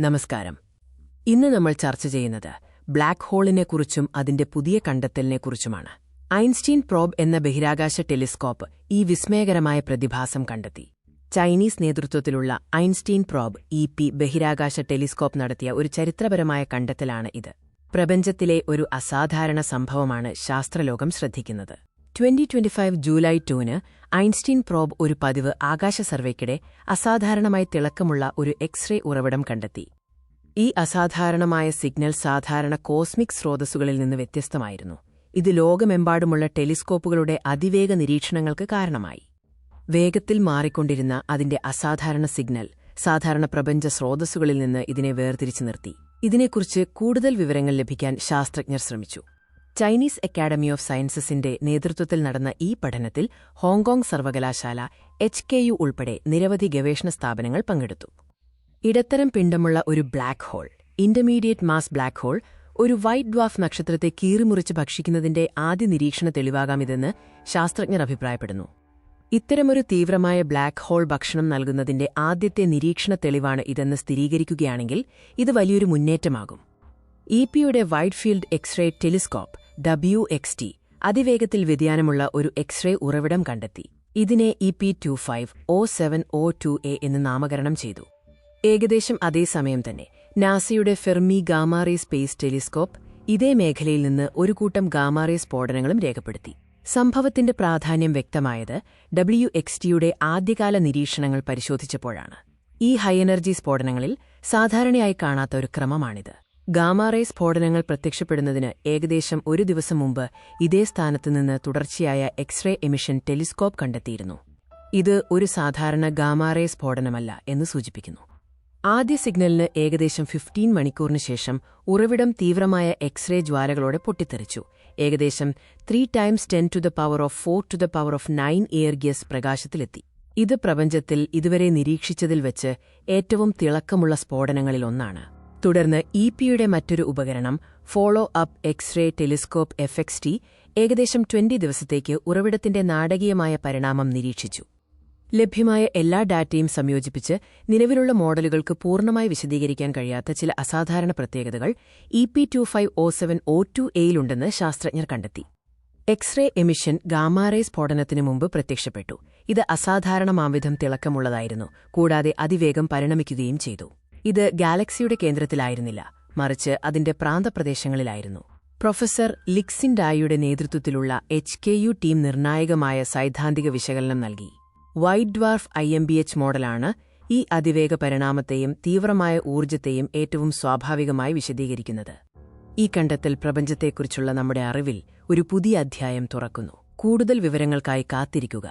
നമസ്കാരം. ഇന്ന് നമ്മൾ ചർച്ച ചെയ്യുന്നത് ബ്ലാക്ക് ഹോളിനെക്കുറിച്ചും അതിന്റെ പുതിയ കണ്ടെത്തലിനെക്കുറിച്ചുമാണ്. ഐൻസ്റ്റീൻ പ്രോബ് എന്ന ബഹിരാകാശ ടെലിസ്കോപ്പ് ഈ വിസ്മയകരമായ പ്രതിഭാസം കണ്ടെത്തി. ചൈനീസ് നേതൃത്വത്തിലുള്ള ഐൻസ്റ്റീൻ പ്രോബ് ബഹിരാകാശ ടെലിസ്കോപ്പ് നടത്തിയ ഒരു ചരിത്രപരമായ കണ്ടെത്തലാണ് ഇത്. പ്രപഞ്ചത്തിലെ ഒരു അസാധാരണ സംഭവമാണ് ശാസ്ത്രലോകം ശ്രദ്ധിക്കുന്നത്. 2025 ജൂലൈ 2-ന് ഐൻസ്റ്റീൻ പ്രോബ് ഒരു പതിവ് ആകാശ സർവേക്കിടെ അസാധാരണമായി തിളക്കമുള്ള ഒരു എക്സ്റേ ഉറവിടം കണ്ടെത്തി. ഈ അസാധാരണമായ സിഗ്നൽ സാധാരണ കോസ്മിക് സ്രോതസ്സുകളിൽ നിന്ന് വ്യത്യസ്തമായിരുന്നു. ഇത് ലോകമെമ്പാടുമുള്ള ടെലിസ്കോപ്പുകളുടെ അതിവേഗ നിരീക്ഷണങ്ങൾക്ക് കാരണമായി. വേഗത്തിൽ മാറിക്കൊണ്ടിരുന്ന അതിന്റെ അസാധാരണ സിഗ്നൽ സാധാരണ പ്രപഞ്ച സ്രോതസ്സുകളിൽ നിന്ന് ഇതിനെ വേർതിരിച്ചു നിർത്തി. ഇതിനെക്കുറിച്ച് കൂടുതൽ വിവരങ്ങൾ ലഭിക്കാൻ ശാസ്ത്രജ്ഞർ ശ്രമിച്ചു. ചൈനീസ് അക്കാഡമി ഓഫ് സയൻസസിന്റെ നേതൃത്വത്തിൽ നടന്ന ഈ പഠനത്തിൽ ഹോങ്കോങ് സർവകലാശാല, HKU ഉൾപ്പെടെ നിരവധി ഗവേഷണ സ്ഥാപനങ്ങൾ പങ്കെടുത്തു. ഇടത്തരം പിണ്ഡമുള്ള ഒരു black hole, intermediate mass black hole, ഒരു വൈറ്റ് ഡ്വാർഫ് നക്ഷത്രത്തെ കീറിമുറിച്ച് ഭക്ഷിക്കുന്നതിന്റെ ആദ്യ നിരീക്ഷണ തെളിവാകാമിതെന്ന് ശാസ്ത്രജ്ഞർ അഭിപ്രായപ്പെടുന്നു. ഇത്തരമൊരു തീവ്രമായ ബ്ലാക്ക് ഹോൾ ഭക്ഷണം നൽകുന്നതിന്റെ ആദ്യത്തെ നിരീക്ഷണ തെളിവാണ് ഇതെന്ന് സ്ഥിരീകരിക്കുകയാണെങ്കിൽ ഇത് വലിയൊരു മുന്നേറ്റമാകും. യുടെ wide field X ray telescope WXT അതിവേഗത്തിൽ വ്യതിയാനമുള്ള ഒരു എക്സ്റേ ഉറവിടം കണ്ടെത്തി. ഇതിനെ EP250702A എന്ന് നാമകരണം ചെയ്തു. ഏകദേശം അതേസമയം തന്നെ നാസയുടെ ഫെർമി ഗാമാറേ സ്പേസ് ടെലിസ്കോപ്പ് ഇതേ മേഖലയിൽ നിന്ന് ഒരു കൂട്ടം ഗാമാറേ സ്ഫോടനങ്ങളും രേഖപ്പെടുത്തി. സംഭവത്തിന്റെ പ്രാധാന്യം വ്യക്തമായത് WXTയുടെ ആദ്യകാല നിരീക്ഷണങ്ങൾ പരിശോധിച്ചപ്പോഴാണ്. ഈ ഹൈ എനർജി സ്ഫോടനങ്ങളിൽ സാധാരണയായി കാണാത്ത ഒരു ക്രമമാണിത്. ഗാമാറേ സ്ഫോടനങ്ങൾ പ്രത്യക്ഷപ്പെടുന്നതിന് ഏകദേശം ഒരു ദിവസം മുമ്പ് ഇതേ സ്ഥാനത്തുനിന്ന് തുടർച്ചയായ എക്സ്റേ എമിഷൻ ടെലിസ്കോപ്പ് കണ്ടെത്തിയിരുന്നു. ഇത് ഒരു സാധാരണ ഗാമാറേ സ്ഫോടനമല്ല എന്ന് സൂചിപ്പിക്കുന്നു. ആദ്യ സിഗ്നലിന് ഏകദേശം 15 മണിക്കൂറിന് ശേഷം ഉറവിടം തീവ്രമായ എക്സ്റേ ജ്വാലകളോടെ പൊട്ടിത്തെറിച്ചു. ഏകദേശം 3 × 10⁴ എയർ ഗ്യാസ് പ്രകാശത്തിലെത്തി. ഇത് പ്രപഞ്ചത്തിൽ ഇതുവരെ നിരീക്ഷിച്ചതിൽ വെച്ച് ഏറ്റവും തിളക്കമുള്ള സ്ഫോടനങ്ങളിലൊന്നാണ്. തുടർന്ന് യുടെ മറ്റൊരു ഉപകരണം follow up X ray telescope FXT ഏകദേശം 20 ദിവസത്തേക്ക് ഉറവിടത്തിന്റെ നാടകീയമായ പരിണാമം നിരീക്ഷിച്ചു. ലഭ്യമായ എല്ലാ ഡാറ്റയും സംയോജിപ്പിച്ച് നിലവിലുള്ള മോഡലുകൾക്ക് പൂർണ്ണമായി വിശദീകരിക്കാൻ കഴിയാത്ത ചില അസാധാരണ പ്രത്യേകതകൾ EP250702Aയിലുണ്ടെന്ന് ശാസ്ത്രജ്ഞർ കണ്ടെത്തി. എക്സ്റേ എമിഷൻ ഗാമാറേ സ്ഫോടനത്തിനു മുമ്പ് പ്രത്യക്ഷപ്പെട്ടു. ഇത് അസാധാരണമാംവിധം തിളക്കമുള്ളതായിരുന്നു, കൂടാതെ അതിവേഗം പരിണമിക്കുകയും ചെയ്തു. ഇത് ഗാലക്സിയുടെ കേന്ദ്രത്തിലായിരുന്നില്ല, മറിച്ച് അതിന്റെ പ്രാന്തപ്രദേശങ്ങളിലായിരുന്നു. പ്രൊഫസർ ലിക്സിൻ ഡായിയുടെ നേതൃത്വത്തിലുള്ള HKU ടീം നിർണായകമായ സൈദ്ധാന്തിക വിശകലനം നൽകി. വൈറ്റ് ഡ്വാർഫ് IMBH മോഡലാണ് ഈ അതിവേഗ പരിണാമത്തെയും തീവ്രമായ ഊർജ്ജത്തെയും ഏറ്റവും സ്വാഭാവികമായി വിശദീകരിക്കുന്നത്. ഈ കണ്ടെത്തൽ പ്രപഞ്ചത്തെക്കുറിച്ചുള്ള നമ്മുടെ അറിവിൽ ഒരു പുതിയ അധ്യായം തുറക്കുന്നു. കൂടുതൽ വിവരങ്ങൾക്കായി കാത്തിരിക്കുക.